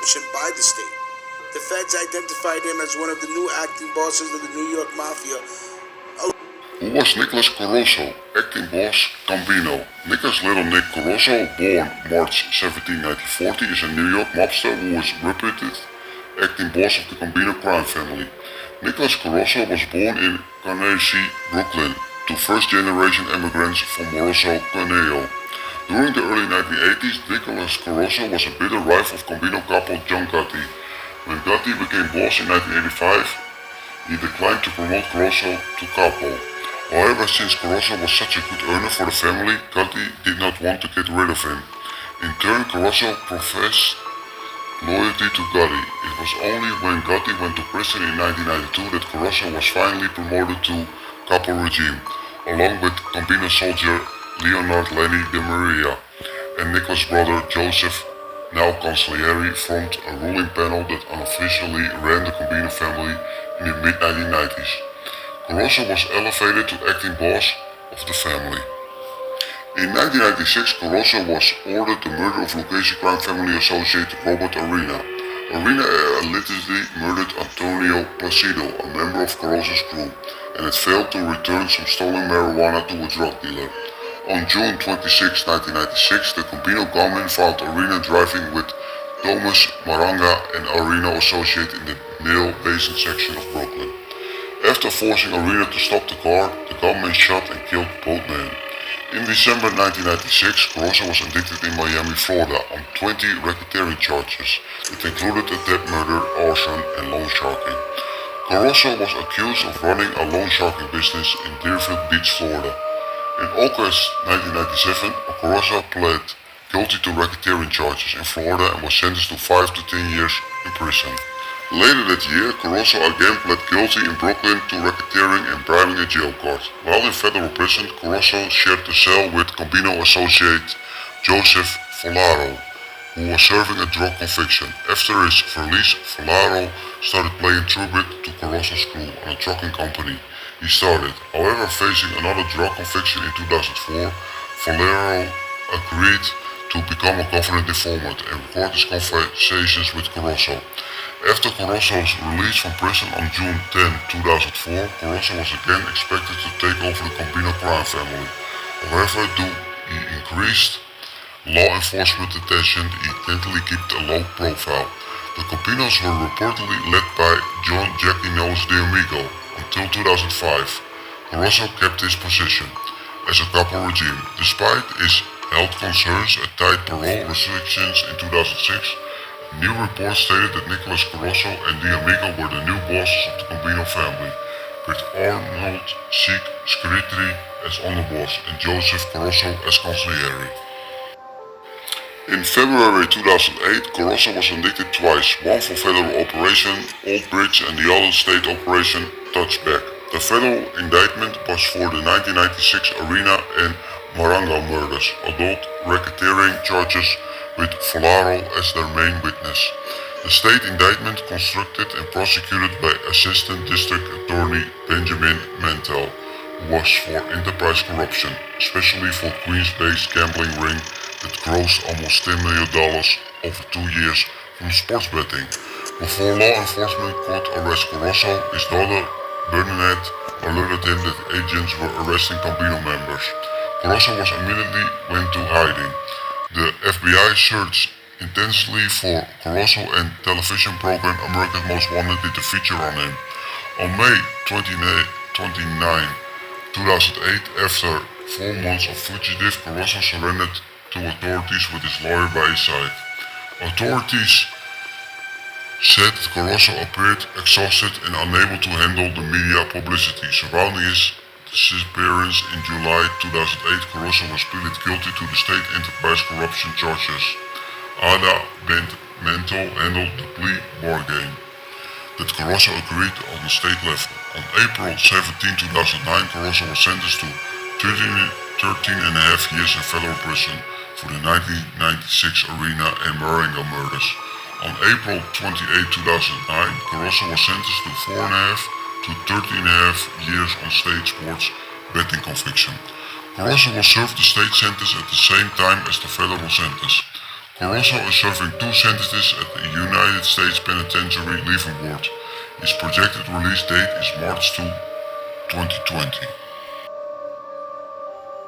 corruption by the state. The feds identified him as one of the new acting bosses of the New York Mafia. Who was Nicholas Corozzo, acting boss Gambino? Nicholas Little Nick Corozzo, born March 17, 1940, is a New York mobster who is reputed acting boss of the Gambino crime family. Nicholas Corozzo was born in Corozzo, Brooklyn, to first-generation immigrants from Corozzo, Caneo. During the early 1980s, Nicholas Corozzo was a bitter rival of Gambino couple John Gotti. When Gotti became boss in 1985, he declined to promote Corozzo to capo. However, since Corozzo was such a good earner for the family, Gotti did not want to get rid of him. In turn, Corozzo professed loyalty to Gotti. It was only when Gotti went to prison in 1992 that Corozzo was finally promoted to capo regime, along with Gambino soldier Leonard Lenny de Maria and Nicholas' brother Joseph, now consigliere, formed a ruling panel that unofficially ran the Gambino family in the mid-1990s. Corozzo was elevated to acting boss of the family. In 1996, Corozzo was ordered the murder of location crime family associate Robert Arena. Arena allegedly murdered Antonio Placido, a member of Corozzo's crew, and had failed to return some stolen marijuana to a drug dealer. On June 26, 1996, the Gambino gunmen found Arena driving with Thomas Maranga and Arena associate in the Mill Basin section of Brooklyn. After forcing Arena to stop the car, the gunmen shot and killed both men. In December 1996, Corozzo was indicted in Miami, Florida on 20 racketeering charges that included attempted murder, arson, and loan sharking. Corozzo was accused of running a loan sharking business in Deerfield Beach, Florida. In August 1997, Corozzo pled guilty to racketeering charges in Florida and was sentenced to 5 to 10 years in prison. Later that year, Corozzo again pled guilty in Brooklyn to racketeering and bribing a jail guard. While in federal prison, Corozzo shared the cell with Gambino associate Joseph Folaro, who was serving a drug conviction. After his release, Folaro started playing tribute to Corozzo's crew on a trucking company he started. However, facing another drug conviction in 2004, Folaro agreed to become a government informant and record his conversations with Corozzo. After Corozzo's release from prison on June 10, 2004, Corozzo was again expected to take over the Gambino crime family. However, due to increased law enforcement attention, he tended to keep a low profile. The Gambinos were reportedly led by John Jackie Nose de Amigo until 2005. Corozzo kept his position as a capo regime. Despite his health concerns and tight parole restrictions in 2006, new reports stated that Nicholas Corozzo and De Amigo were the new bosses of the Gambino family, with Arnold Scritri as underboss and Joseph Corozzo as consigliere. In February 2008, Corozzo was indicted twice, one for federal operation Old Bridge and the other state operation Touchback. The federal indictment was for the 1996 Arena and Maranga murders, adult racketeering charges with Folaro as their main witness. The state indictment constructed and prosecuted by Assistant District Attorney Benjamin Mantel, who was for enterprise corruption, especially for Queens-based gambling ring that grossed almost $10 million over 2 years from sports betting. Before law enforcement could arrest Corozzo, his daughter Bernadette alerted him that agents were arresting Gambino members. Corozzo was immediately went to hiding. The FBI searched intensely for Corozzo and television program America's Most Wanted did a feature on him. On May 29, 2008, after 4 months of fugitive, Corozzo surrendered to authorities with his lawyer by his side. Authorities said that Corozzo appeared exhausted and unable to handle the media publicity surrounding his disappearance. In July 2008, Corozzo was pleaded guilty to the state enterprise corruption charges. Ada Bent-Mental handled the plea bargain that Corozzo agreed on the state level. On April 17, 2009, Corozzo was sentenced to 13 and a half years in federal prison for the 1996 Arena and Marenga murders. On April 28, 2009, Corozzo was sentenced to 4.5 to 13.5 years on state sports betting conviction. Corozzo will serve the state sentence at the same time as the federal sentence. Corozzo is serving 2 sentences at the United States Penitentiary Leavenworth. His projected release date is March 2, 2020.